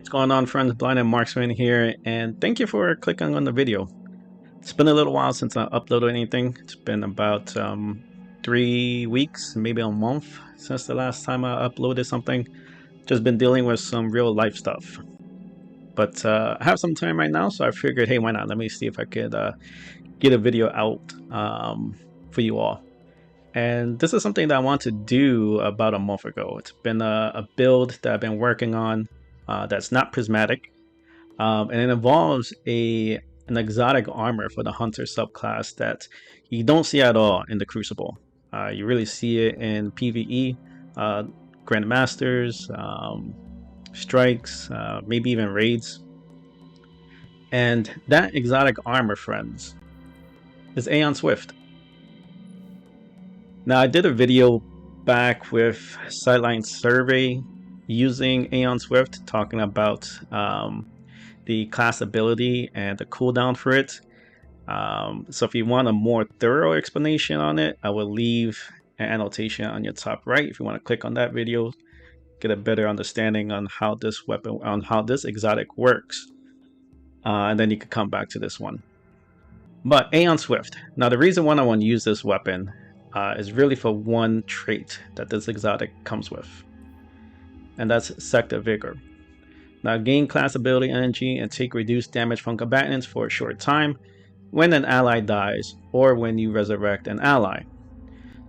What's going on, friends? Blindedmarksman here, and thank you for clicking on the video. It's been a little while since I uploaded anything. It's been about 3 weeks, maybe a month since the last time I uploaded something. Just been dealing with some real life stuff. But I have some time right now, so I figured, hey, why not? Let me see if I could get a video out for you all. And this is something that I want to do about a month ago. It's been a build that I've been working on that's not prismatic. And it involves an exotic armor for the hunter subclass that you don't see at all in the Crucible. You really see it in PvE, Grandmasters, strikes, maybe even raids. And that exotic armor, friends, is Aeon Swift. Now, I did a video back with Sideline Survey using Aeon Swift, talking about the class ability and the cooldown for it. So if you want a more thorough explanation on it, I will leave an annotation on your top right if you want to click on that video, get a better understanding on how this weapon, on how this exotic works, and then you can come back to this one. But Aeon Swift. Now, the reason why I want to use this weapon is really for one trait that this exotic comes with, and that's Sector Vigor. Now, gain class ability energy and take reduced damage from combatants for a short time when an ally dies or when you resurrect an ally.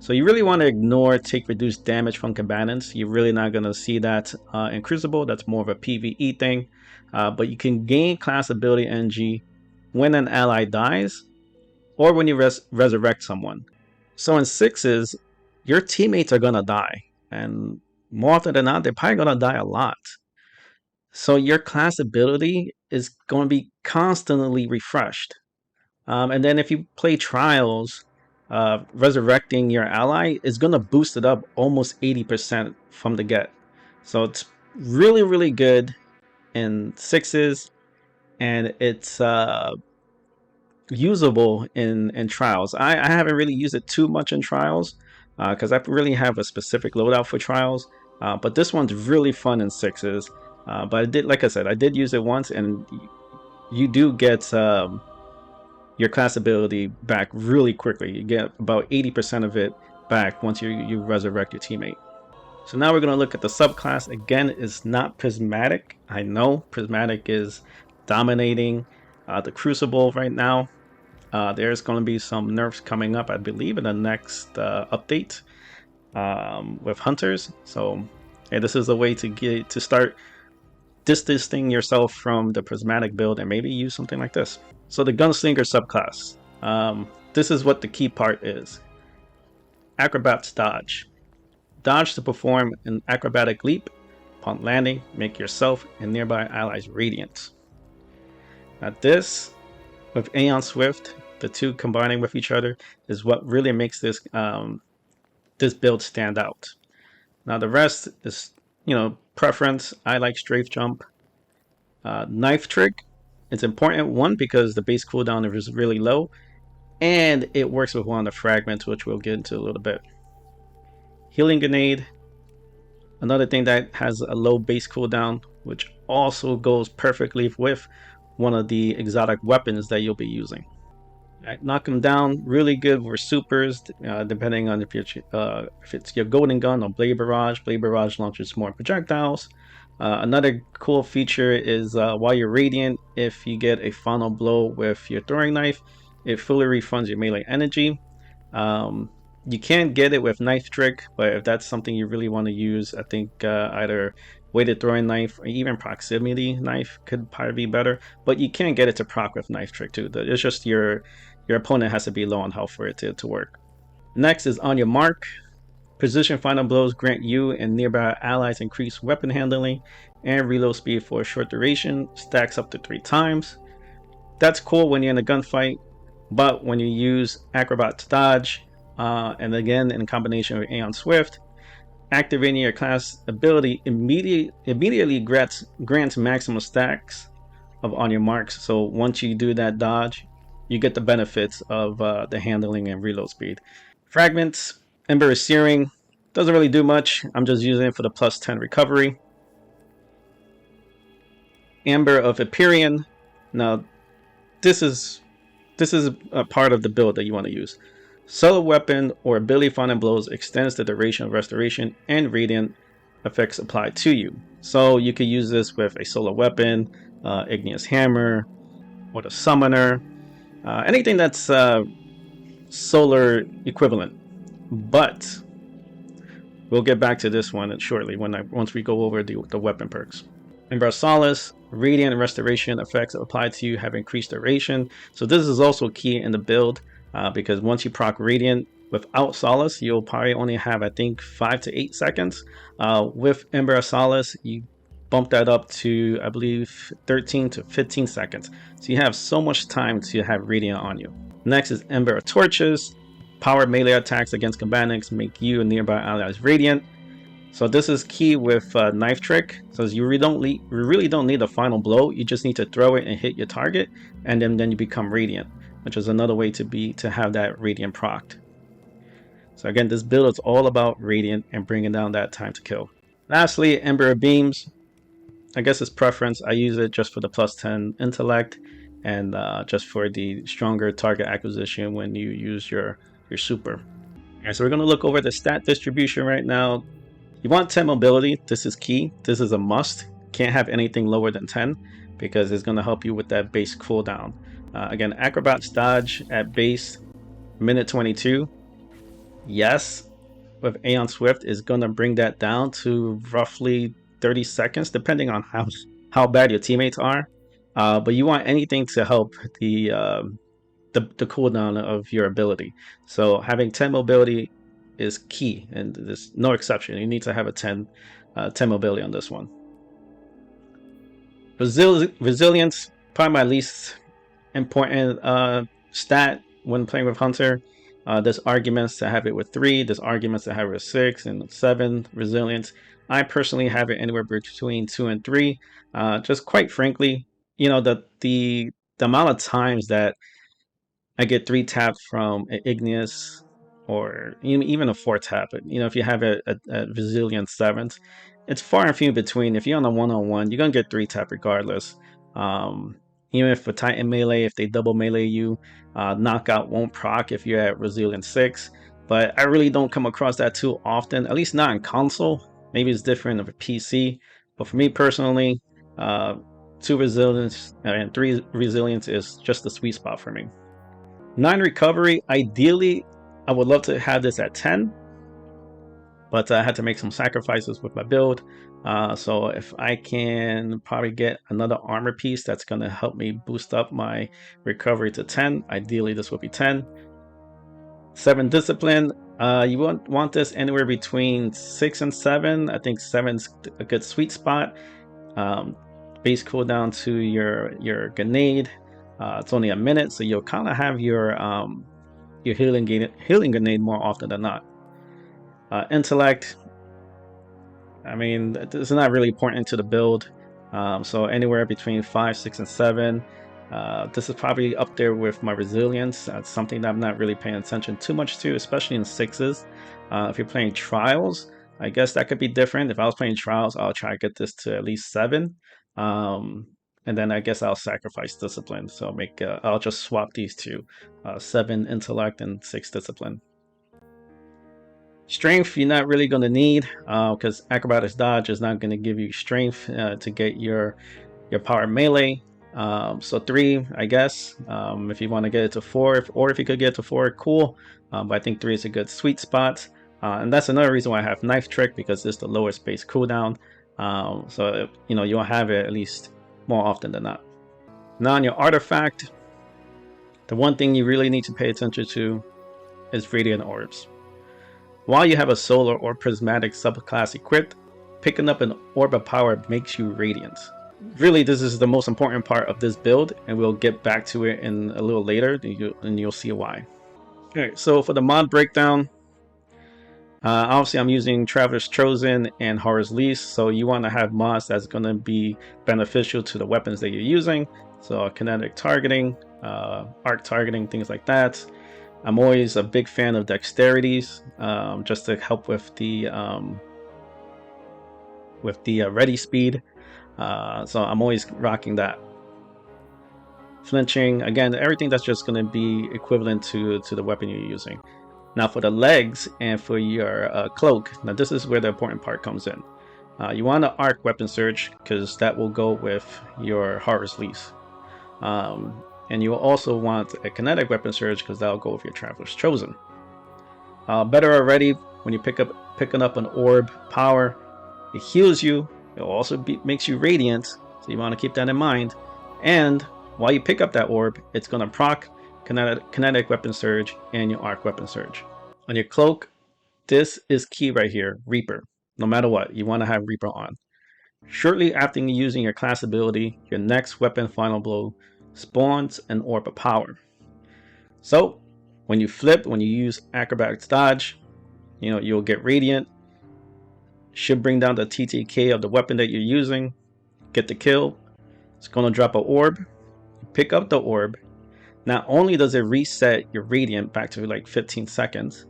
So you really want to ignore take reduced damage from combatants. You're really not going to see that in Crucible. That's more of a PvE thing. But you can gain class ability energy when an ally dies or when you resurrect someone. So in sixes, your teammates are going to die. And more often than not, they're probably going to die a lot. So your class ability is going to be constantly refreshed. And then if you play Trials, resurrecting your ally is going to boost it up almost 80% from the get. So it's really, really good in sixes, and it's usable in Trials. I haven't really used it too much in Trials because I really have a specific loadout for Trials. But this one's really fun in sixes. But I did, like I said, I did use it once, and you do get your class ability back really quickly. You get about 80% of it back once you resurrect your teammate. So now we're going to look at the subclass. Again, it's not prismatic. I know prismatic is dominating the Crucible right now. There's going to be some nerfs coming up, I believe, in the next update with hunters. So hey, this is a way to start distancing yourself from the prismatic build and maybe use something like this. So the Gunslinger subclass. This is what the key part is. Acrobat's dodge. Dodge to perform an acrobatic leap. Upon landing, make yourself and nearby allies radiant. Now this, with Aeon Swift, the two combining with each other, is what really makes this this build stand out. Now the rest is, preference. I like strafe jump. Knife trick. It's important, one, because the base cooldown is really low, and it works with one of the fragments, which we'll get into a little bit. Healing grenade. Another thing that has a low base cooldown, which also goes perfectly with one of the exotic weapons that you'll be using. Knock them down, really good for supers, depending on if it's your golden gun or blade barrage. Blade barrage launches more projectiles. Another cool feature is while you're radiant, if you get a final blow with your throwing knife, it fully refunds your melee energy. You can get it with knife trick, but if that's something you really want to use, I think either weighted throwing knife or even proximity knife could probably be better. But you can get it to proc with knife trick too. It's just your opponent has to be low on health for it to work. Next is on your mark. Precision final blows grant you and nearby allies increased weapon handling and reload speed for a short duration. Stacks up to 3 times. That's cool when you're in a gunfight, but when you use Acrobat's dodge, and again in combination with Aeon Swift, activating your class ability immediately grants maximum stacks of on your marks. So once you do that dodge, you get the benefits of the handling and reload speed. Fragments. Ember is Searing. Doesn't really do much. I'm just using it for the +10 recovery. Amber of Empyrean. Now this is a part of the build that you want to use. Solo weapon or ability found in blows extends the duration of restoration and radiant effects applied to you. So you could use this with a solo weapon, igneous hammer, or the summoner, anything that's solar equivalent. But we'll get back to this one shortly once we go over the weapon perks. Ember of Solace, Radiant and Restoration effects applied to you have increased duration. So this is also key in the build because once you proc Radiant without Solace, you'll probably only have, I think, 5 to 8 seconds. With Ember of Solace, you bump that up to, I believe, 13 to 15 seconds. So you have so much time to have Radiant on you. Next is Ember of Torches. Powered melee attacks against combatants make you and nearby allies radiant. So this is key with Knife Trick. So you really don't need a final blow. You just need to throw it and hit your target, and then you become radiant, which is another way to have that radiant procced. So again, this build is all about radiant and bringing down that time to kill. Lastly, Ember of Beams. I guess it's preference. I use it just for the plus 10 intellect and just for the stronger target acquisition when you use your super. Alright, so we're going to look over the stat distribution right now. You want 10 mobility. This is key. This is a must. Can't have anything lower than 10 because it's going to help you with that base cooldown. Again, Acrobat's dodge at base minute 22. Yes, with Aeon Swift is going to bring that down to roughly 30 seconds depending on how bad your teammates are. But you want anything to help the cooldown of your ability. So having 10 mobility is key, and there's no exception. You need to have a 10 mobility on this one. Resilience, probably my least important stat when playing with Hunter. There's arguments to have it with 3, there's arguments to have it with 6 and 7 resilience. I personally have it anywhere between 2 and 3. Just quite frankly, you know, the amount of times that I get 3 taps from an igneous or even a 4 tap. You know, if you have a resilient 7th, it's far and few between. If you're on a 1-on-1, you're gonna get 3 tap regardless. Even if a Titan melee, if they double melee you, knockout won't proc if you're at resilient 6. But I really don't come across that too often, at least not in console. Maybe it's different of a PC, but for me personally, 2 resilience and 3 resilience is just the sweet spot for me. 9 recovery, ideally I would love to have this at 10, but I had to make some sacrifices with my build. So if I can probably get another armor piece that's going to help me boost up my recovery to 10, ideally this would be 10. 7 discipline, you want this anywhere between 6 and 7. I think 7's a good sweet spot. Base cooldown to your grenade. It's only a minute, so you'll kind of have your healing grenade more often than not. Intellect, I mean, this is not really important to the build, so anywhere between 5, 6, and 7. This is probably up there with my resilience. That's something that I'm not really paying attention too much to, especially in 6s. If you're playing trials, I guess that could be different. If I was playing trials, I'll try to get this to at least 7. And then I guess I'll sacrifice discipline. So I'll just swap these two, 7 intellect and 6 discipline. Strength you're not really going to need because acrobatics dodge is not going to give you strength to get your power melee. So 3, I guess, if you want to get it to 4, or if you could get it to 4, cool. But I think 3 is a good sweet spot. And that's another reason why I have Knife Trick, because it's the lowest base cooldown. So you'll have it at least more often than not. Now on your artifact, the one thing you really need to pay attention to is Radiant Orbs. While you have a solar or prismatic subclass equipped, picking up an orb of power makes you radiant. Really, this is the most important part of this build, and we'll get back to it in a little later, and you'll see why. Okay, so for the mod breakdown, obviously I'm using Traveler's Chosen and Horror's Lease, so you want to have mods that's going to be beneficial to the weapons that you're using. So kinetic targeting, arc targeting, things like that. I'm always a big fan of dexterities, just to help with the ready speed. So I'm always rocking that. Flinching, again, everything that's just going to be equivalent to the weapon you're using. Now for the legs and for your cloak, now this is where the important part comes in. You want to arc weapon surge because that will go with your Horror's Lease. And you will also want a kinetic weapon surge because that will go with your Traveler's Chosen. Better already, when you picking up an orb power, it heals you. It also makes you radiant, so you want to keep that in mind. And while you pick up that orb, it's going to proc kinetic weapon surge and your arc weapon surge. On your cloak, this is key right here, Reaper. No matter what, you want to have Reaper on. Shortly after using your class ability, your next weapon final blow spawns an orb of power. So when you flip, when you use acrobatics dodge, you'll get radiant. Should bring down the TTK of the weapon that you're using. Get the kill. It's going to drop an orb. You pick up the orb. Not only does it reset your radiant back to like 15 seconds,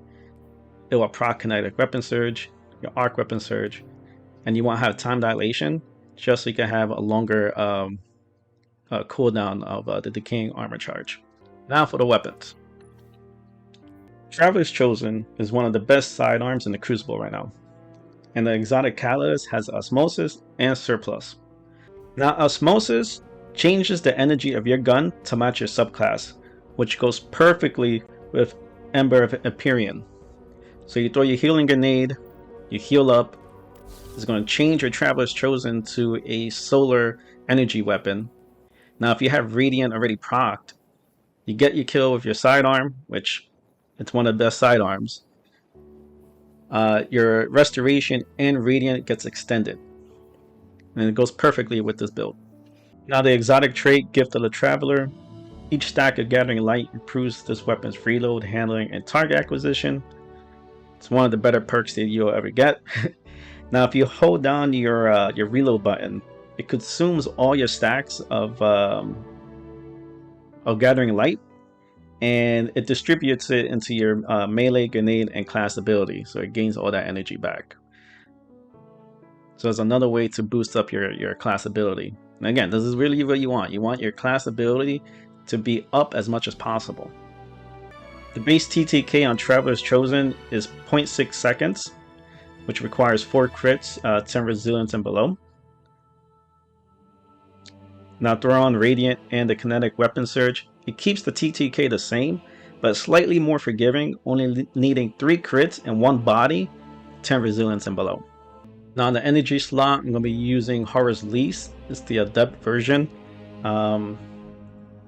it will proc kinetic weapon surge, your arc weapon surge, and you want to have time dilation just so you can have a longer cooldown of the decaying armor charge. Now for the weapons. Traveler's Chosen is one of the best sidearms in the Crucible right now, and the exotic catalyst has Osmosis and Surplus. Now Osmosis changes the energy of your gun to match your subclass, which goes perfectly with Ember of Empyrean. So you throw your healing grenade, you heal up. It's going to change your Traveler's Chosen to a solar energy weapon. Now if you have Radiant already procced, you get your kill with your sidearm, which it's one of the best sidearms. Your Restoration and Radiant gets extended, and it goes perfectly with this build. Now the exotic trait, Gift of the Traveler. Each stack of Gathering Light improves this weapon's reload, handling, and target acquisition. It's one of the better perks that you'll ever get. Now if you hold down your reload button, it consumes all your stacks of Gathering Light, and it distributes it into your melee, grenade, and class ability, so it gains all that energy back. So it's another way to boost up your class ability. And again, this is really what you want. You want your class ability to be up as much as possible. The base TTK on Traveler's Chosen is 0.6 seconds, which requires 4 crits, 10 resilience and below. Now throw on Radiant and the kinetic weapon surge. It keeps the TTK the same, but slightly more forgiving, only needing 3 crits and 1 body, 10 resilience and below. Now in the energy slot, I'm going to be using Horror's Lease. It's the adept version.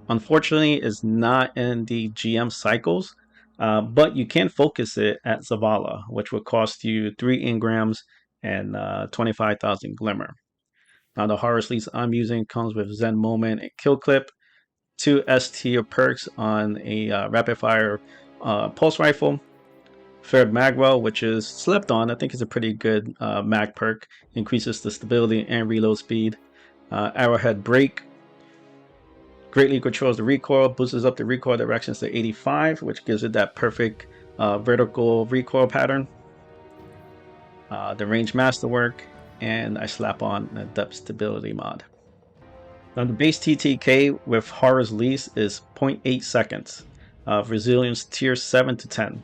Unfortunately, it's not in the GM cycles, but you can focus it at Zavala, which will cost you 3 engrams and 25,000 glimmer. Now the Horror's Lease I'm using comes with Zen Moment and Kill Clip, 2 S tier perks on a rapid fire pulse rifle, Fared Magwell, which is slept on. I think it's a pretty good mag perk, increases the stability and reload speed. Arrowhead Break greatly controls the recoil, boosts up the recoil directions to 85, which gives it that perfect vertical recoil pattern. The Range Masterwork, and I slap on a depth stability mod. Now the base TTK with Horror's Lease is 0.8 seconds of resilience tier 7 to 10,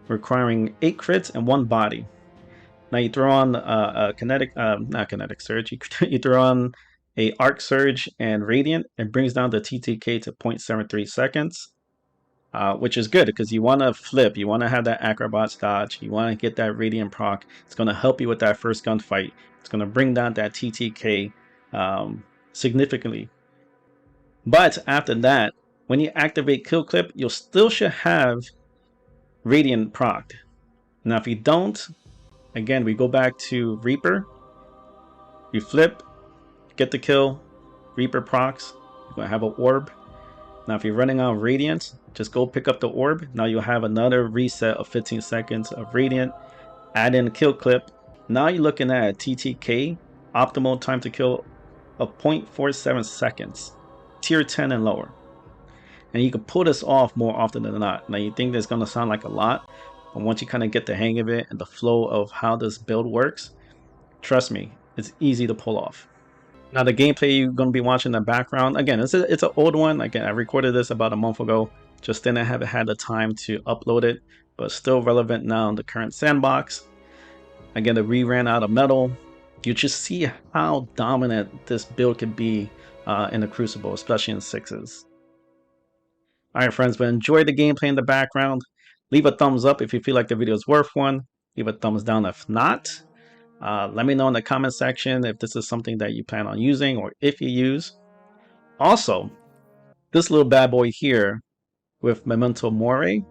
requiring 8 crits and 1 body. Now you throw on a not kinetic surge, you throw on a arc surge and radiant. It brings down the TTK to 0.73 seconds, which is good because you want to flip, you want to have that acrobats dodge, you want to get that radiant proc. It's going to help you with that first gunfight. It's going to bring down that TTK significantly. But after that, when you activate Kill Clip, you'll still should have radiant proc. Now if you don't, again we go back to Reaper, you flip, get the kill, Reaper procs, you're going to have an orb. Now if you're running out of radiant, just go pick up the orb. Now you'll have another reset of 15 seconds of radiant, add in a Kill Clip. Now you're looking at a TTK optimal time to kill of 0.47 seconds, tier 10 and lower. And you can pull this off more often than not. Now you think that's going to sound like a lot, but once you kind of get the hang of it and the flow of how this build works, trust me, it's easy to pull off. Now the gameplay you're going to be watching in the background, again, it's an old one. Again, I recorded this about a month ago. Just then I haven't had the time to upload it, but still relevant now in the current sandbox. Again, we ran out of metal. You just see how dominant this build could be in the Crucible, especially in sixes. Alright friends, but enjoy the gameplay in the background. Leave a thumbs up if you feel like the video is worth one. Leave a thumbs down if not. Let me know in the comment section if this is something that you plan on using or if you use. Also, this little bad boy here with Memento Mori,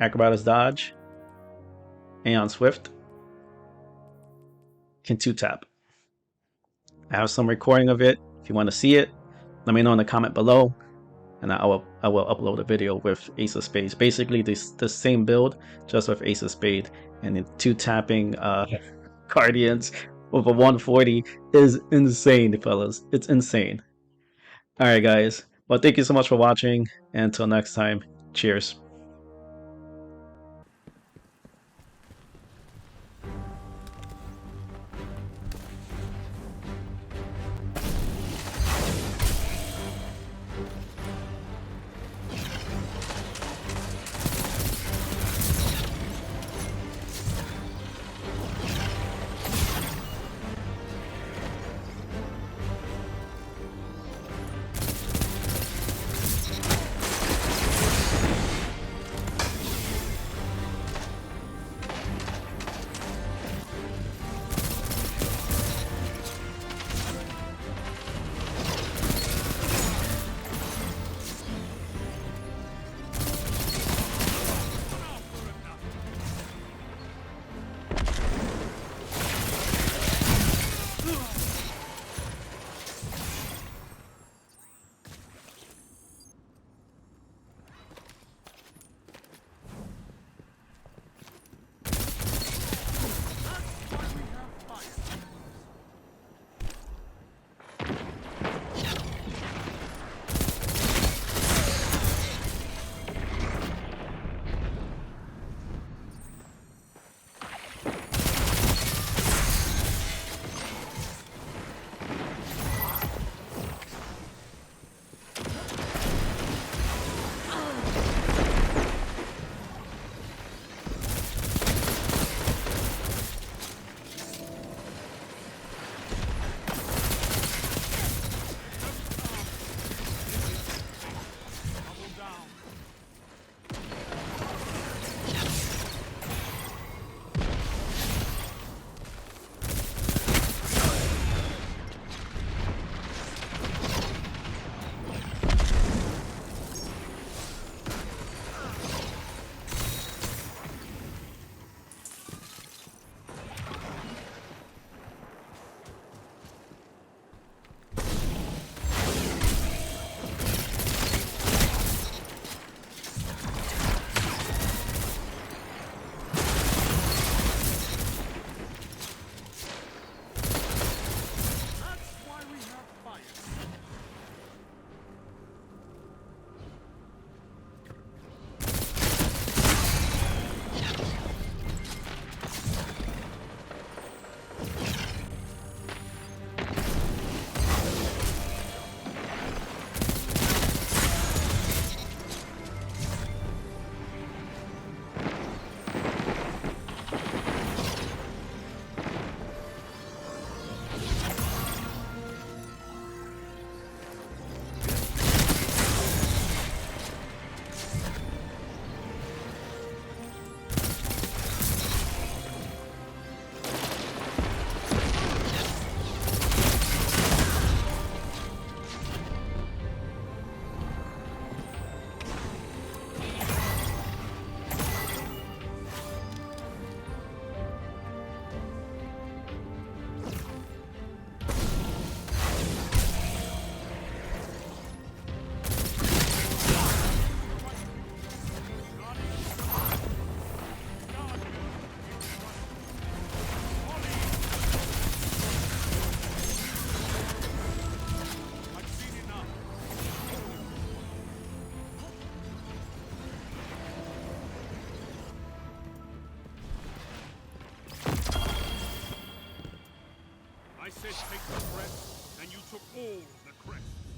Acrobatus Dodge, Aeon Swift, can 2-tap. I have some recording of it. If you want to see it, let me know in the comment below, and I will upload a video with Ace of Spades. Basically, the same build, just with Ace of Spades, and then 2-tapping Guardians with a 140 is insane, fellas. It's insane. Alright guys, well thank you so much for watching, and until next time, cheers. I said take the crest, and you took all of the crests.